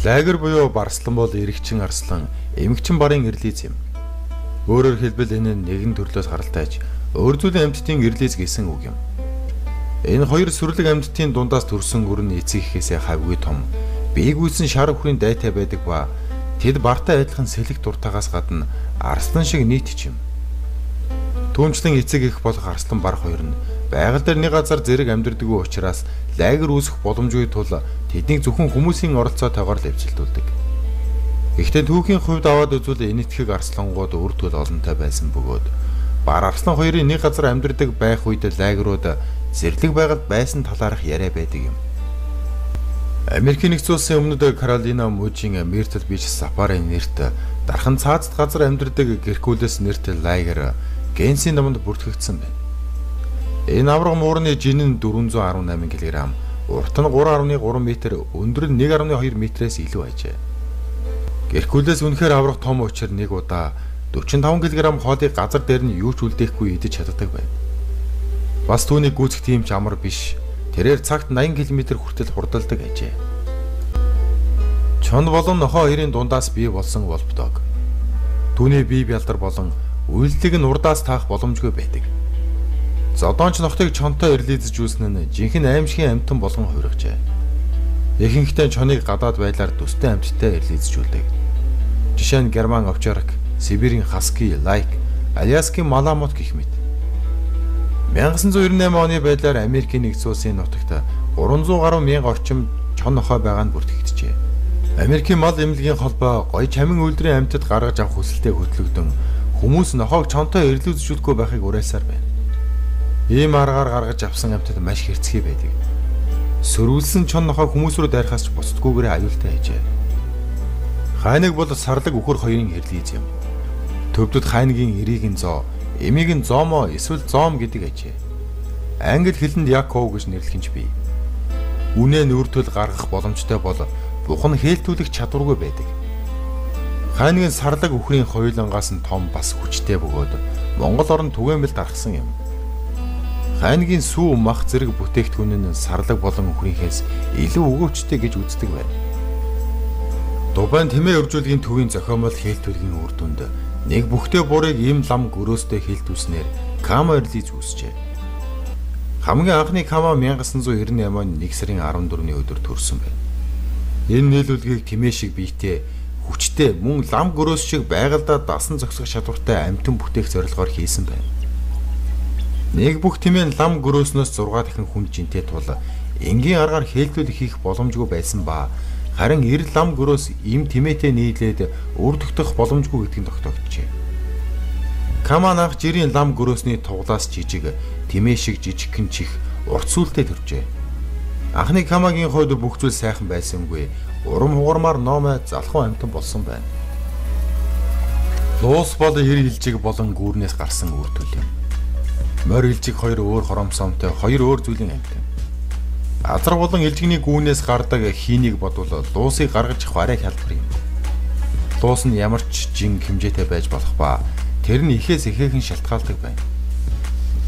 Лайгер буюу барслан бол эрэгчин арслан, эмэгчин барын ирлиз юм. Өөрөөр хэлбэл энэ нь нэгэн төрлөөс гаралтайж өөр зүйлийн амьтдын ирлиз гэсэн үг юм. Энэ хоёр сүрлэг амьтдын дундаас төрсөн өр нь эцэг эхээсээ хавгүй том, биег үйсэн шар хүрийн дайтай байдаг ба тэд бартай адилхан сэлэг дуртаагаас гадна арслан шиг нийтч юм. Түүнчлэн эцэг эх болох арслан бар хоёр нь байгаль дээр нэг газар зэрэг амьдэрдэггүй учраас лайгер үүсэх боломжгүй тул тэднийг зөвхөн хүмүүсийн оролцоотойгоор л эвцэлдүүлдэг. Гэхдээ түүхийн хувьд аваад үзвэл энэтхэг арслангууд үр дүн олонтой байсан бөгөөд бар арслан хоёрын нэг газар амьдэрдэг байх үед лайгерууд зэрлэг байгаль байсан талаарх яриа байдаг юм. Америкийн нэгдсэн улсын өмнөд Каролина мужийн Миртл Бич Сафари нэрт дархан цаазд газар амьдэрдэг Геркулес нэрт лайгер Генсийн наманд бүртгэгдсэн байна. Энэ авраг муурны жин нь 418 кг, урт нь 3.3 м, өндөр нь 1.2 м-ээс илүү ажээ. Геркулес үнэхээр аврах том учраас нэг удаа 45 кг хоолыг газар дээр нь юу ч үлдээхгүй идэж чаддаг байна. Бас түүний гүйцэх тийм ч амар биш. Тэрээр цагт 80 км хүртэл хурдалдаг ажээ. Чонд болон нохоо хоёрын дундаас бий болсон волбдог. Түүний бие бялдар болон үйлдэлийг нь урдаас таах боломжгүй байдаг. Зодоонч нохтыг чонтой ирлизэж үүснэ нь жинхэнэ аимшигын амьтан болгон хувиргажээ. Ихэнхдээ чоныг гадаад байдлаар төстэй амьттай ирлизжүүлдэг. Жишээ нь Герман овчарк, Сибирийн хаски, лайк, Аляскийн маламут гэх мэт. 1998 оны байдлаар Америкийн нэгдсэн улсын нутагт 300 гаруй мянга орчим чон нохой байгаа нь бүртгэгджээ. Америкийн мал эмнэлгийн холбоо гоё чамин үйлдвэрийн амьтад гаргаж авах хүсэлтэд хөтлөгдөн хүмүүс нохойг чонтой ирлүүзжүүлэхгүй байхыг уриалсаар байна. Ийм аргаар гаргаж авсан амьтад маш хэрцгий байдаг. Сөрүүлсэн чон нохой хүмүүс рүү дайрахаас ч буцдаггүйгээр аюултай ажээ. Хайныг бол сарлаг үхэр хоёрын ирлиз юм. Төвдөд хайныгийн эрийг нь зоо, эмийг нь зоомо эсвэл зоом гэдэг ажээ. Англи хэлэнд Яков гэж нэрлэх нь бий. Үнэ нүртэл гаргах боломжтой бол бухан хэлтүүлэх чадваргүй байдаг. Хайныг нь сарлаг үхрийн хоёулангаас нь том бас хүчтэй бөгөөд Монгол орн түгээмэл дарахсан юм. Хайнгийн сүү мах зэрэг бүтээгдэхүүн нь сарлаг болон үхрийнхээс илүү өгөөчтэй гэж үздэг байна. Дубайн тэмээ өржүүлгийн төвийн зохиомол хэлтүүлгийн үр дүнд нэг бүхтэй бурыг им лам гөрөөстэй хэлтүүлснээр Кама ирлиз үүсжээ. Хамгийн анхны Кама 1998 оны 1 сарын 14-ний өдөр төрсөн байна. Энэ нийлүүлгийг тэмээ шиг биетэй хүчтэй мөн лам гөрөөс шиг байгальдаа дасан зогсох чадвартай амтэн бүтээх зорилгоор хийсэн байна. Нэг бүх тэмээ лам гөрөөснөөс 6 дахин хүн жинтэй тул энгийн аргаар хэлтүүлэх хийх боломжгүй байсан ба харин 90 лам гөрөөс им тэмээтэй нийлээд үр тогтох боломжгүй гэдгийг тогтоогджээ. Каман анх жирийн лам гөрөөсний туглаас жижиг тэмээ шиг жижигхэн чих урт сүлтэй төржээ. Анхны Камагийн хувьд бүх зүйл сайхан байсангүй урам хугармаар номой залхуу амтан болсон байна. Луус бол 90 илжиг болон гүүрнээс гарсан үр дүн юм. Морь илжиг хоёр өөр хоромсоомтой хоёр өөр зүйлийн амьтан. Азар болон илжигний гүүнээс гардаг хийнийг бодвол луусыг гаргаж авах арай хялбар юм. Луус нь ямар ч жин хэмжээтэй байж болох ба тэр нь ихээс ихээхэн шалтгаалдаг байна.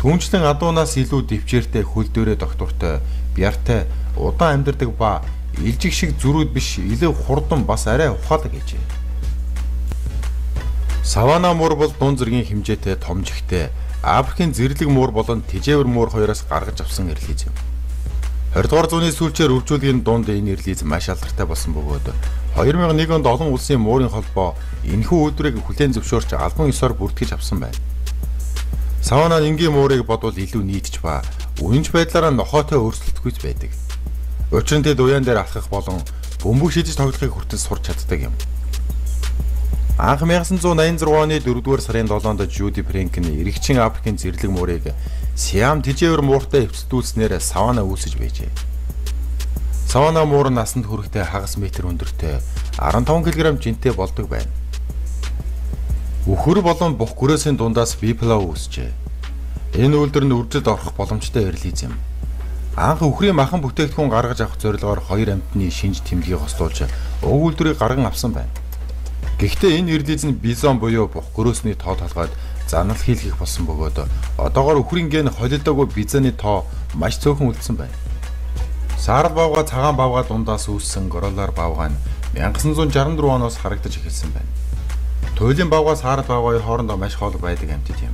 Түүнчлэн адуунаас илүү дэвчээртэй хөл дээрээ доктортой, бяртай, удаан амьдардаг ба илжиг шиг зүрүүд биш илүү хурдан бас арай ухаалаг гэжээ. Савана муур бол дунд зэргийн хэмжээтэй том жигтэй Африкийн зэрлэг муур болон тижээвэр муур хоёроос гаргаж авсан ирлиз юм. 20 дугаар зууны сүүлчээр үржүүлгийн дунд энэ ирлиз маш алдартай болсон бөгөөд 2001 онд олон улсын муурын холбоо энэхүү үйлдвэрийг хүлээн зөвшөөрч албан ёсоор бүртгэж авсан байна. Савана энгийн муурыг бодвол илүү нийтж ба үнэнч байдлаараа нохойтой өөрчлөлтгүйц байдаг. Учир нь тэд уян дээр алхах болон бөмбөг шидэж тоглохыг хүртэл сурч чаддаг юм. Анх 1986 оны 4-р сарын 7-нд Жюди Фрэнк нь эрэгчин Африкийн зэрлэг муурыг Сиам тижээвэр мууртай эвцэлдүүлснээр Савана үүсэж байжээ. Савана муур насанд хүрэхдээ хагас метр өндөртэй 15 кг жинтэй болдог байна. Үхэр болон бух гөрөөсийн дундаас бипла үүсжээ. Энэ үйлдвэр нь үржилд орох боломжтой ирлиз юм. Анх үхрийн махан бүтээгдэхүүн гаргаж авах зорилгоор хоёр амьтны шинж тэмдгийг хослуулж уг үйлдвэрийг гарган авсан байна. Гэхдээ энэ ирлиз нь бизон буюу бух гөрөөсний тоо толгойд занал хийлгэх болсон бөгөөд одоогоор үхрийн ген холилдоогүй бизоны тоо маш цөөхөн үлдсэн байна. Саарл бавга цагаан бавга дундаас үүссэн горолар бавга нь 1964 оноос харагдаж эхэлсэн байна. Туйлын бавгаас саарал бавга хоёр хоорондоо маш хоолой байдаг амьтад юм.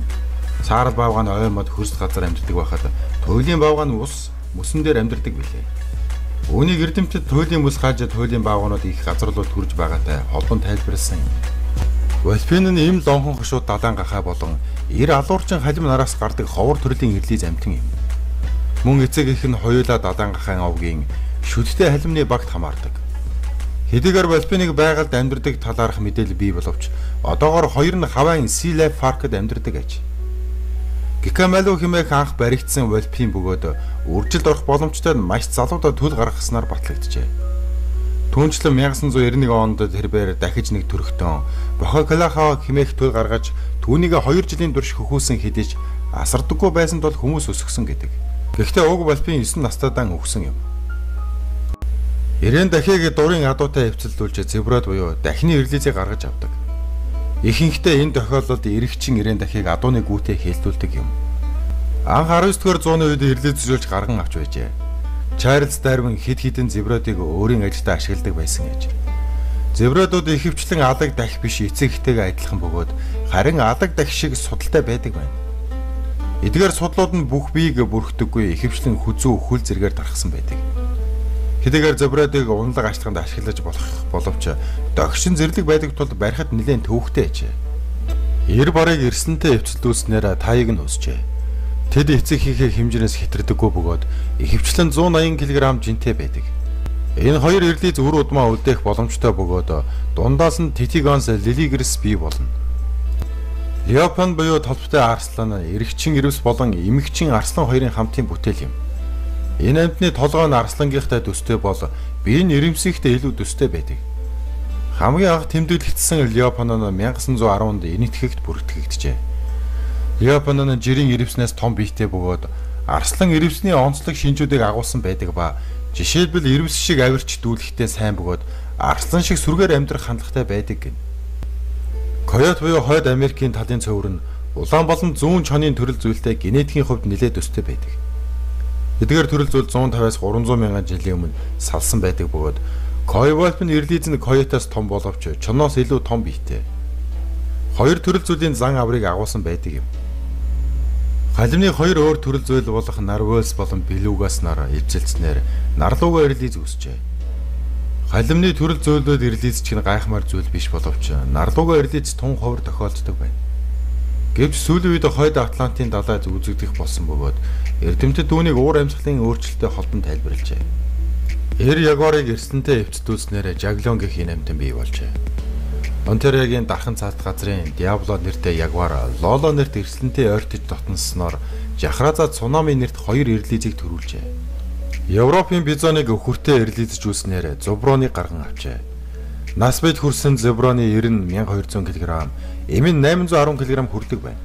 Саарал бавга нь ой мод хөрс газар амьдардаг байхад туйлын бавга нь ус мөсөн дээр амьдардаг билээ. Үүнийг эрдэмтэд туйлын мөс хааж туйлын бавганууд их газарлууд төрж байгаатай холбон тайлбарласан юм. Вольфин нь им лонхон хошууд далайн гахаа болон 90 алуурчин халим нараас гардаг ховор төрлийн ирлиз амьтан юм. Мөн эцэг их нь хоёулаа далайн гахаан овгийн шүдтэй халимны багт хамаардаг. Хэдийгээр Вольфиныг байгальд амьдардаг талаарх мэдээлэл бий боловч одоогоор хоёр нь хавайн Sea Life Park-д амьдардаг аж. Гикамалу хэмээх анх баригдсан Вольфин бөгөөд үржилд орох боломжтой маш залуудаа төл гаргаснаар батлагджээ. Түүнчлэн 1991 онд тэрээр дахиж нэг төрхтөн Бохокалахаа хэмээх төл гаргаж түүнийг 2 жилийн турш хөхүүлсэн хэдиж асардаггүй байсанд бол хүмүүс өсгсөн гэдэг. Гэхдээ уг Вольфин 9 настайдаа өгсөн юм. Ирээн дахийг дурын адуутай хөвцөлдүүлж зеброд буюу дахины ирлизийг гаргаж авдаг. Ихэнхдээ энэ тохиолдолд эрэгчин ирээн дахийг адууны гүтээ хэлтүүлдэг юм. Анх 19-р зууны үед ирлизжүүлж гарган авч байжээ. Чарльз Дарвин хэд хэдэн зебродыг өөрийн ажилдаа ашигладаг байсан гэж. Зебродууд ихэвчлэн алаг дахь биш эцэг эхтэйгээ адилхан бөгөөд харин алаг дахь шиг судалтай байдаг байна. Эдгээр судлууд нь бүх биеийг бүрхдэггүй ихэвчлэн хүзүү хөл зэргээр тархсан байдаг. Хэдийгээр зебродыг унлаг ашиглаханд ашиглаж болох боловч догшин зэрлэг байдаг тул барихад нэлээд төвөгтэй ажээ. Эр барыг эрсэнтэй эвцэлдүүлснээр таийг нь өсжээ. Тэд эцэг хийхээ хэмжээс хитрдэггүй бөгөөд ихэвчлэн 180 кг жинтэй байдаг. Энэ хоёр ирлиз үр удмаа үлдээх боломжтой бөгөөд дундаас нь Титигонс лилигрис бий болно. Леопан буюу толботой арслан эрэгчин ирвс болон эмэгчин арслан хоёрын хамтын бүтээл юм. Энэ амьтны толгой нь арслангийнхтай төстэй бол бие нь ирэмсэхтэй илүү төстэй байдаг. Хамгийн анх тэмдэглэгдсэн Леопан нь 1910 онд энэтхэгт бүртгэгджээ. Леопан нь жирийн ирвснээс том биетэй бөгөөд арслан ирвсний онцлог шинжүүдийг агуулсан байдаг ба жишээлбэл ирвс шиг авирч дүүлэхтэй сайн бөгөөд арслан шиг сүргээр амьдрах хандлагатай байдаг гэнэ. Койот буюу хойд Америкийн талын цөвөр нь улаан болон зүүн чонын төрөл зүйлтэй генетикийн хувьд нэлээд төстэй байдаг. Эдгээр төрөл зүйл 150-аас 300 мянган жилийн өмнө салсан байдаг бөгөөд Койвольфын ирлиз нь койотоос том боловч чоноос илүү том биетэй. Хоёр төрөл зүйлийн зан аврыг агуулсан байдаг юм. Халимны хоёр өөр төрөл зүйл болох нарвелс болон белугас нар эвцэлснээр нарлууга ирлиз үүсжээ. Халимны төрөл зүйлүүд ирлиз чинь гайхмаар зүйл биш боловч нарлууга ирлиз тун ховор тохиолддог байна. Гэвч сүүлийн үед хойд Атлантын далай үзэгдэх болсон бөгөөд эрдэмтэд түүнийг уур амьсгалын өөрчлөлттэй холбон тайлбарлажээ. Эр ягуарыг эрсдэнтэй эвцдүүлснээр жаглонгийн амьтан бий болжээ. Онтариогийн дархан цаат газрын Диабло нэртэй ягуар Лоло нэрт эрсдэнтэй ойртож дотносноор Жахраза цунами нэрт хоёр ирлизийг төрүүлжээ. Европын бизоныг өхөртэй ирлизжүүлснээр зуброоныг гарган авчээ. Нас бед хүрсэн зеброны ер нь 1200 кг, эм нь 810 кг хүрдэг байна.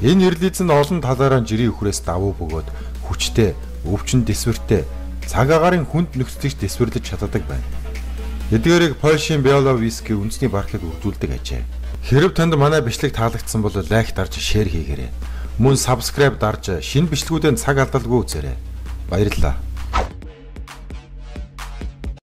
Энэ ирлиз нь олон талаараа жирийн өхрөөс давуу бөгөөд хүчтэй, өвчин дэсвэртэй, цаг агаарын хүнд нөхцөлийг дэсвэрлэж чаддаг байна. Эдгээрийг Польшийн Биоловиски үндэсний паркт үржүүлдэг ажээ. Хэрэв танд манай бичлэг таалагдсан бол лайк дарж шеэр хийгээрэй. Мөн сабскрайб дарж шинэ бичлгүүдээ цаг алдалгүй үзээрэй. Баярлалаа.